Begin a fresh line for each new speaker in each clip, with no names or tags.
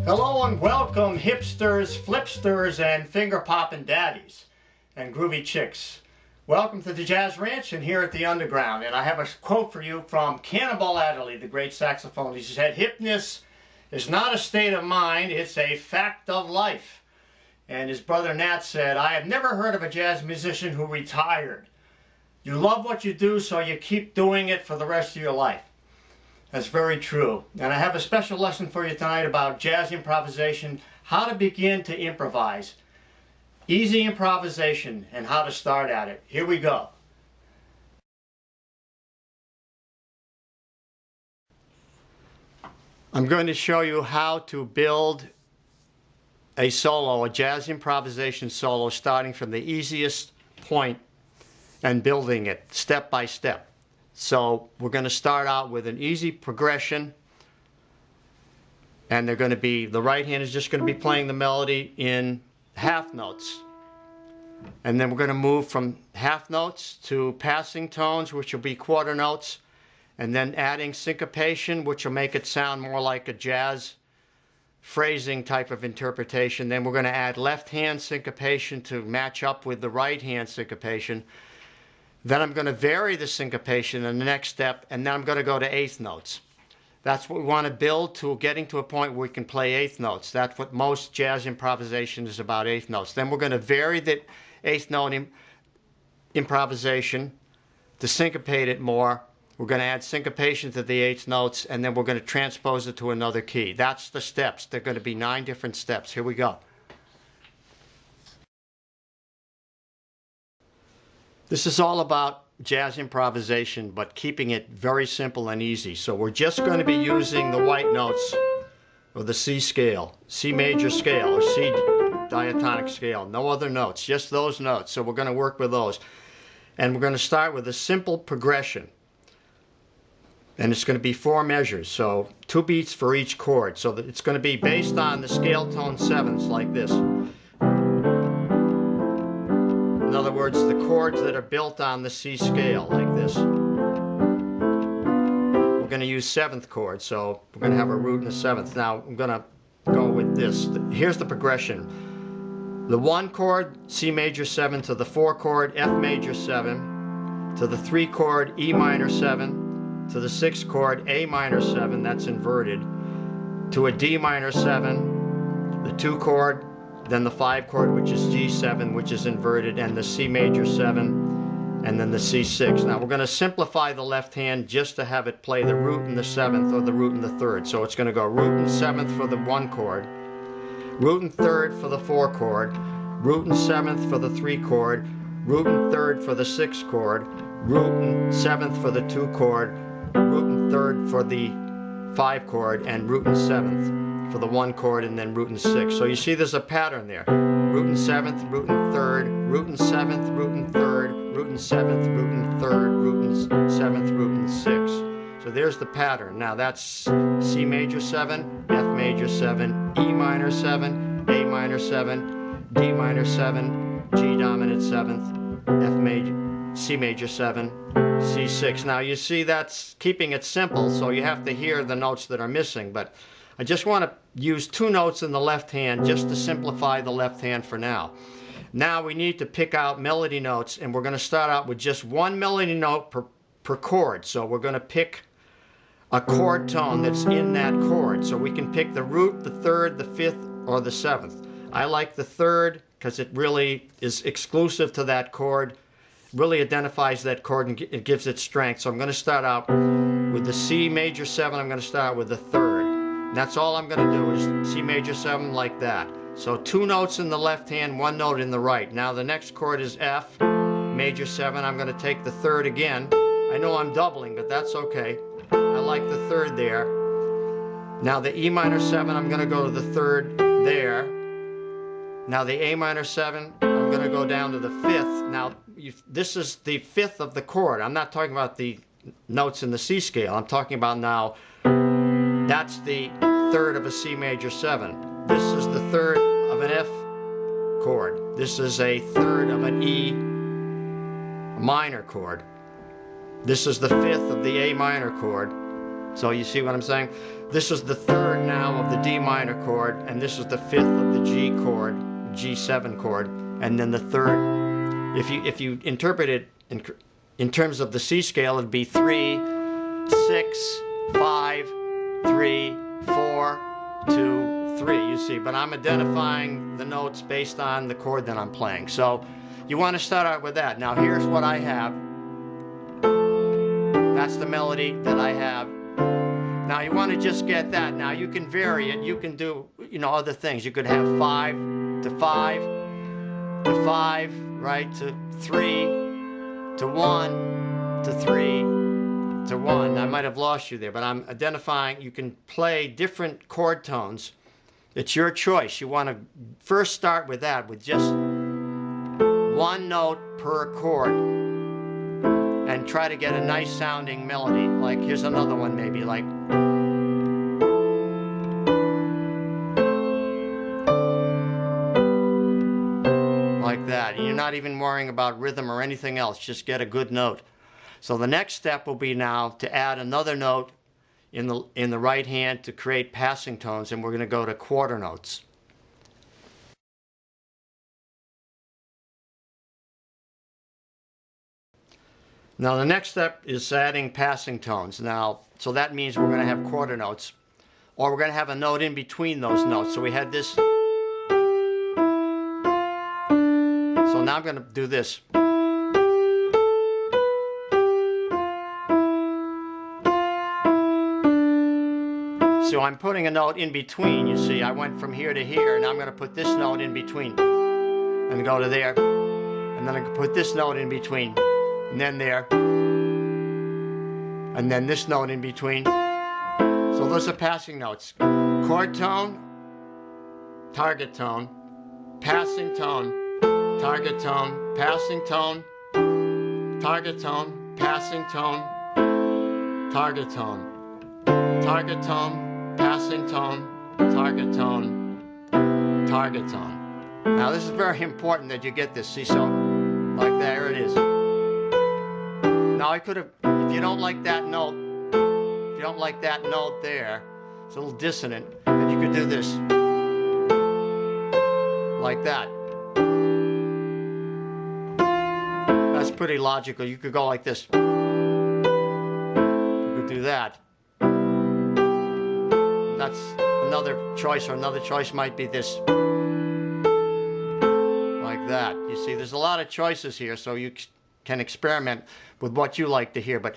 Hello and welcome, hipsters, flipsters, and finger-popping daddies and groovy chicks. Welcome to the Jazz Ranch and here at the Underground. And I have a quote for you from Cannonball Adderley, the great saxophonist. He said, "Hipness is not a state of mind, it's a fact of life." And his brother Nat said, "I have never heard of a jazz musician who retired. You love what you do, so you keep doing it for the rest of your life." That's very true. And I have a special lesson for you tonight about jazz improvisation, how to begin to improvise. Easy improvisation and how to start at it. Here we go. I'm going to show you how to build a solo, a jazz improvisation solo, starting from the easiest point and building it step by step. So we're going to start out with an easy progression, and they're going to be, the right hand is just going to be playing the melody in half notes. And then we're going to move from half notes to passing tones, which will be quarter notes, and then adding syncopation, which will make it sound more like a jazz phrasing type of interpretation. Then we're going to add left hand syncopation to match up with the right hand syncopation. Then I'm going to vary the syncopation in the next step, and then I'm going to go to eighth notes. That's what we want to build to getting to a point where we can play eighth notes. That's what most jazz improvisation is about, eighth notes. Then we're going to vary the eighth note improvisation to syncopate it more. We're going to add syncopation to the eighth notes, and then we're going to transpose it to another key. That's the steps. There are going to be 9 different steps. Here we go. This is all about jazz improvisation, but keeping it very simple and easy. So we're just going to be using the white notes of the C scale, C major scale, or C diatonic scale. No other notes, just those notes. So we're going to work with those. And we're going to start with a simple progression. And it's going to be 4 measures, so 2 beats for each chord. So that it's going to be based on the scale tone 7s, like this. In other words, the chords that are built on the C scale, like this. We're going to use 7th chord, so we're going to have a root in the 7th. Now, I'm going to go with this. Here's the progression. The 1 chord, C major 7, to the 4 chord, F major 7, to the 3 chord, E minor 7, to the 6 chord, A minor 7, that's inverted, to a D minor 7, the 2 chord, then the 5 chord, which is G7, which is inverted, and the C major 7, and then the C6. Now we're going to simplify the left hand just to have it play the root in the 7th or the root in the 3rd. So it's going to go root in 7th for the 1 chord, root in 3rd for the 4 chord, root in 7th for the 3 chord, root in 3rd for the 6 chord, root in 7th for the 2 chord, root in 3rd for the 5 chord, and root in 7th for the 1 chord, and then root in 6. So you see there's a pattern there. Root in 7th, root in 3rd, root in 7th, root in 3rd, root in 7th, root in 3rd, root in 7th, root in 6. So there's the pattern. Now that's C major 7, F major 7, E minor 7, A minor 7, D minor 7, G dominant 7th, F major, C major 7, C6. Now you see that's keeping it simple, so you have to hear the notes that are missing, but I just want to use 2 notes in the left hand just to simplify the left hand for now. Now we need to pick out melody notes, and we're going to start out with just 1 melody note per chord. So we're going to pick a chord tone that's in that chord. So we can pick the root, the 3rd, the 5th, or the 7th. I like the 3rd because it really is exclusive to that chord, really identifies that chord, and it gives it strength. So I'm going to start out with the C major 7. I'm going to start with the 3rd. That's all I'm going to do is C major 7 like that. So 2 notes in the left hand, 1 note in the right. Now the next chord is F major 7. I'm going to take the 3rd again. I know I'm doubling, but that's okay. I like the 3rd there. Now the E minor 7, I'm going to go to the 3rd there. Now the A minor 7, I'm going to go down to the 5th. Now this is the 5th of the chord. I'm not talking about the notes in the C scale. I'm talking about now, that's the 3rd of a C major 7. This is the 3rd of an F chord. This is a 3rd of an E minor chord. This is the 5th of the A minor chord. So you see what I'm saying? This is the third now of the D minor chord, and this is the fifth of the G chord, G7 chord, and then the third. If you interpret it in terms of the C scale, it'd be 3, 6, 5, 3, 4, 2, 3. You see, but I'm identifying the notes based on the chord that I'm playing. So you want to start out with that. Now here's what I have. That's the melody that I have. Now you want to just get that. Now you can vary it. You can do, other things. You could have 5 to 5 to 5, right, to 3 to 1 to 3 to 1. I might have lost you there, but I'm identifying. You can play different chord tones. It's your choice. You want to first start with that, with just one note per chord, and try to get a nice sounding melody. Like here's another one, maybe like that. You're not even worrying about rhythm or anything else. Just get a good note. So the next step will be now to add another note in the right hand to create passing tones, and we're going to go to quarter notes. Now the next step is adding passing tones. Now, so that means we're going to have quarter notes, or we're going to have a note in between those notes. So we had this. So now I'm going to do this. So I'm putting a note in between, you see. I went from here to here, and I'm going to put this note in between. And go to there. And then I can put this note in between. And then there. And then this note in between. So those are passing notes. Chord tone, target tone, passing tone, target tone, passing tone, target tone, passing tone, target tone, target tone, passing tone, target tone, target tone. Now this is very important that you get this. See, so like there it is. Now I could have, if you don't like that note, if you don't like that note there, it's a little dissonant, then you could do this. Like that. That's pretty logical. You could go like this. You could do that. That's another choice, or another choice might be this. Like that. You see, there's a lot of choices here, so you can experiment with what you like to hear. But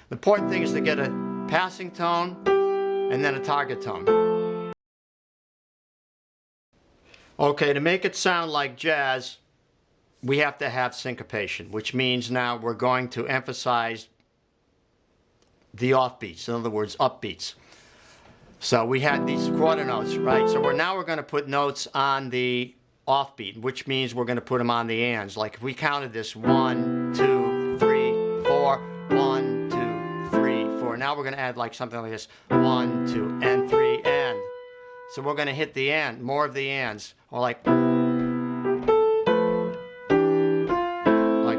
the important thing is to get a passing tone and then a target tone. Okay, to make it sound like jazz, we have to have syncopation, which means now we're going to emphasize the offbeats, in other words, upbeats. So we had these quarter notes, right? So now we're going to put notes on the offbeat, which means we're going to put them on the ands. Like if we counted this 1, 2, 3, 4, 1, 2, 3, 4. Now we're going to add like something like this: 1, 2, and 3, and. So we're going to hit the and, more of the ands, or like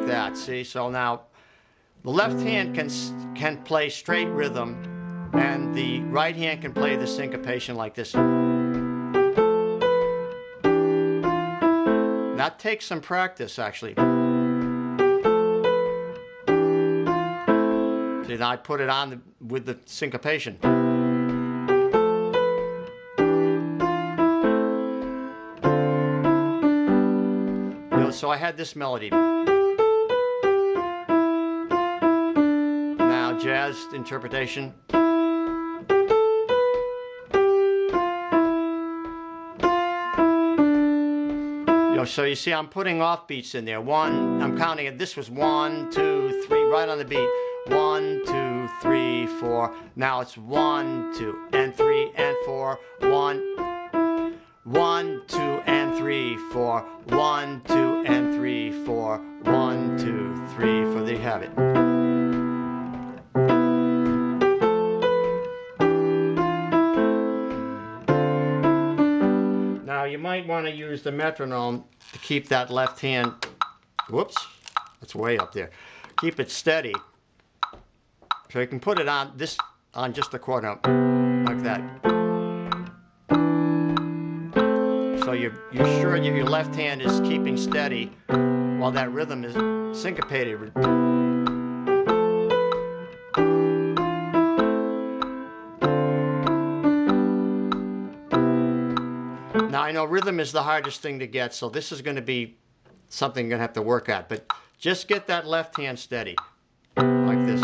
that. See, so now the left hand can play straight rhythm, and the right hand can play the syncopation like this. That takes some practice, actually. See, now I put it on with the syncopation. So I had this melody. Now jazz interpretation. So you see I'm putting off beats in there. I'm counting it. This was 1, 2, 3, right on the beat. 1, 2, 3, 4. Now it's 1, 2, and 3, and 4. 1, 2, and 3, 4. 1, 2, and 3, 4. 1, 2, 3, 4. There you have it. Now you might want to use the metronome to keep that left hand, whoops, that's way up there, keep it steady. So you can put it on this on just a quarter note, like that. So you're sure that your left hand is keeping steady while that rhythm is syncopated. Now I know rhythm is the hardest thing to get, so this is going to be something you're going to have to work at, but just get that left hand steady, like this.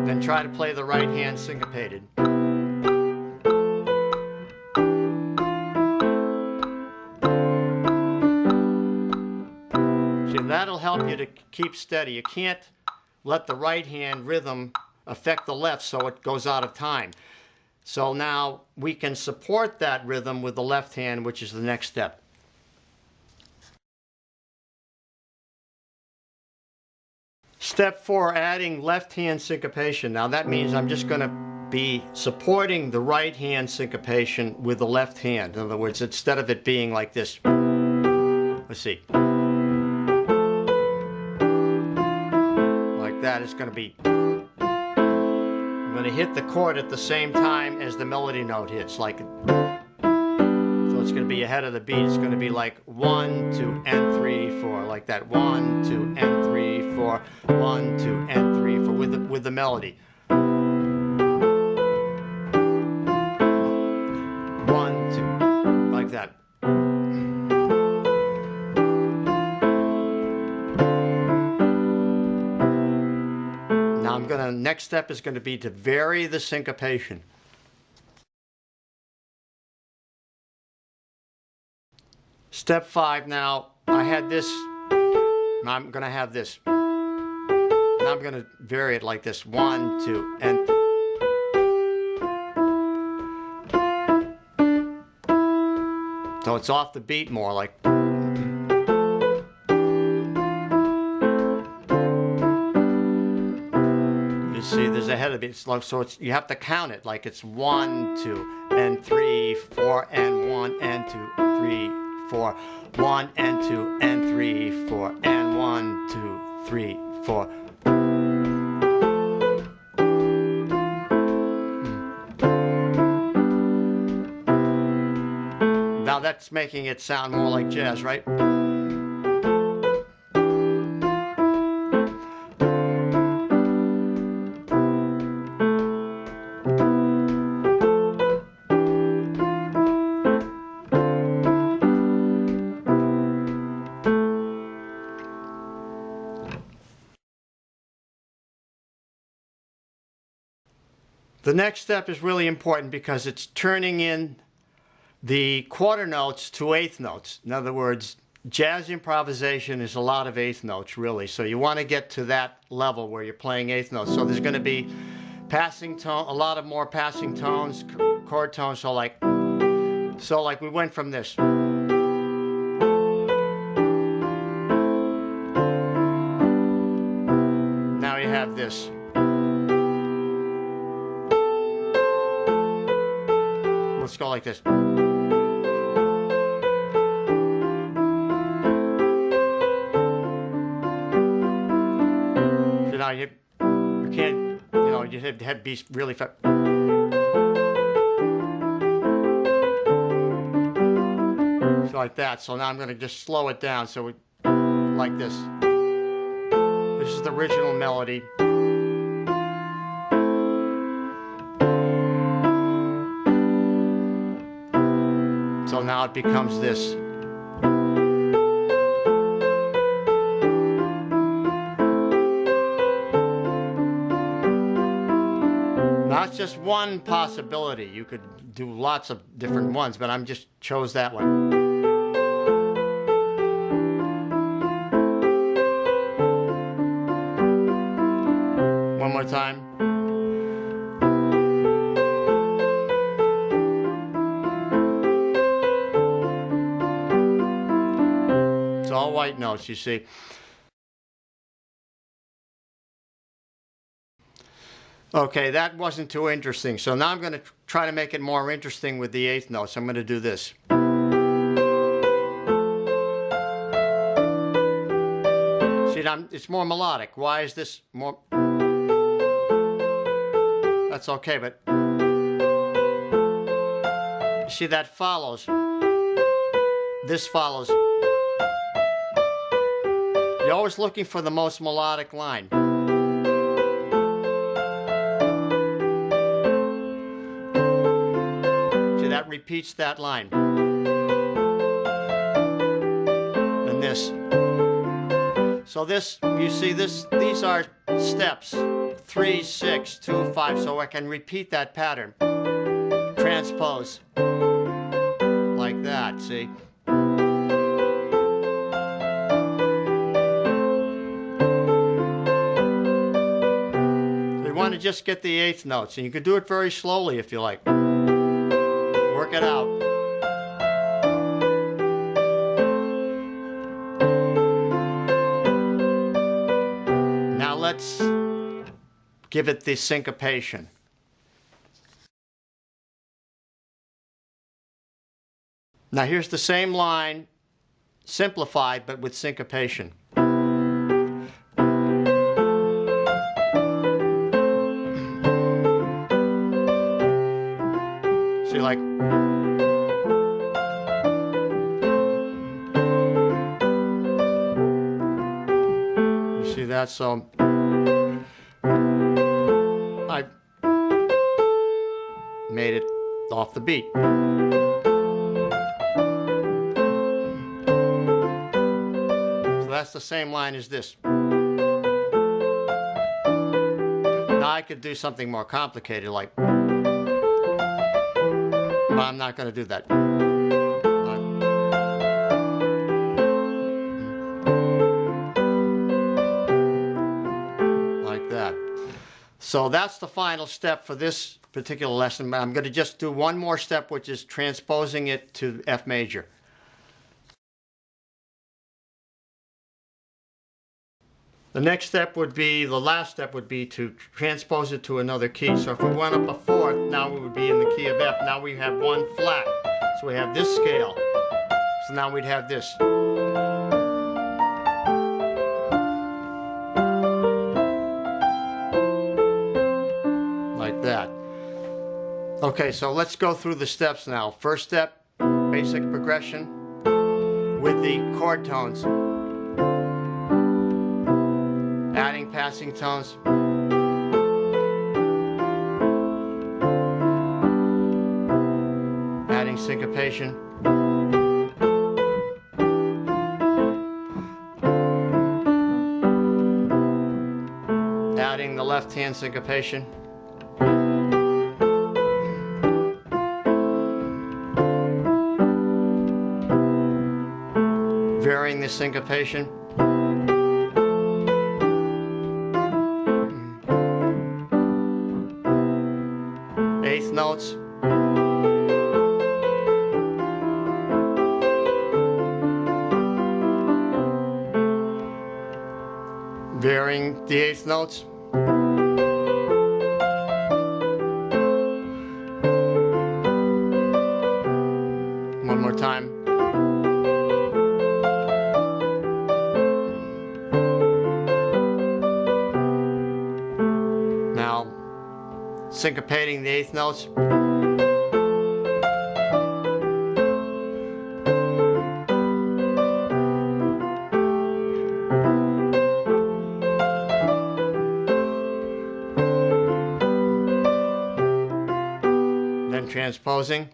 Then try to play the right hand syncopated. See, that'll help you to keep steady. You can't let the right hand rhythm affect the left so it goes out of time. So now we can support that rhythm with the left hand, which is the next step. Step 4, adding left hand syncopation. Now that means I'm just going to be supporting the right hand syncopation with the left hand. In other words, instead of it being like this, let's see, like that, it's going to be, I'm going to hit the chord at the same time as the melody note hits, like, so it's going to be ahead of the beat. It's going to be like 1, 2, and 3, 4, like that. 1, 2, and 3, 4, 1, 2, and 3, 4, with the melody. 1, 2, like that. Now next step is going to be to vary the syncopation. Step 5, now I had this, now I'm going to have this. Now I'm going to vary it like this, 1, 2, and 3. So it's off the beat more, like. You see, there's a head of it, so you have to count it, like it's 1, 2, and 3, 4, and 1, and 2, 3, 4, 1, and 2, and 3, 4, and 1, 2, 3, 4. Now that's making it sound more like jazz, right? The next step is really important because it's turning in the quarter notes to eighth notes. In other words, jazz improvisation is a lot of eighth notes, really. So you want to get to that level where you're playing eighth notes. So there's going to be passing tone, a lot of more passing tones, chord tones. So like we went from this. Now you have this. Let's go like this. So now you can't, you have to be really fast. So like that. So now I'm going to just slow it down. So we, like this. This is the original melody. So now it becomes this. Now it's just one possibility. You could do lots of different ones, but I'm just chose that one. One more time. It's all white notes, you see. Okay, that wasn't too interesting. So now I'm going to try to make it more interesting with the eighth notes. I'm going to do this. See, it's more melodic. Why is this more? That's okay, but you see that follows. This follows. You're always looking for the most melodic line. See, that repeats that line. And this. So this, you see this, these are steps. 3, 6, 2, 5, so I can repeat that pattern. Transpose. Like that, see? You want to just get the eighth notes, and you can do it very slowly if you like. Work it out. Now let's give it the syncopation. Now here's the same line, simplified, but with syncopation. See, like, you see that? So I made it off the beat. So that's the same line as this. Now I could do something more complicated, like, but I'm not going to do that. Like that. So that's the final step for this particular lesson. I'm going to just do one more step, which is transposing it to F major. The next step would be, the last step would be to transpose it to another key. So if we went up a fourth, now we would be in the key of F. Now we have one flat. So we have this scale. So now we'd have this. Like that. Okay, so let's go through the steps now. First step, basic progression with the chord tones. Adding passing tones. Adding syncopation. Adding the left hand syncopation. Varying the syncopation. Eighth notes. Varying the eighth notes. One more time. Now, syncopating the eighth notes. Then transposing.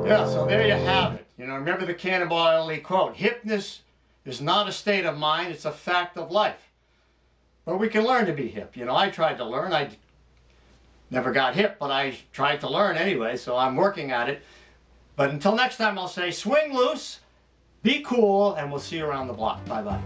Yeah, so there you have it. You know, remember the Cannonball Adderley quote, hipness is not a state of mind, it's a fact of life. But we can learn to be hip. You know, I tried to learn. I never got hip, but I tried to learn anyway, so I'm working at it. But until next time, I'll say swing loose, be cool, and we'll see you around the block. Bye-bye.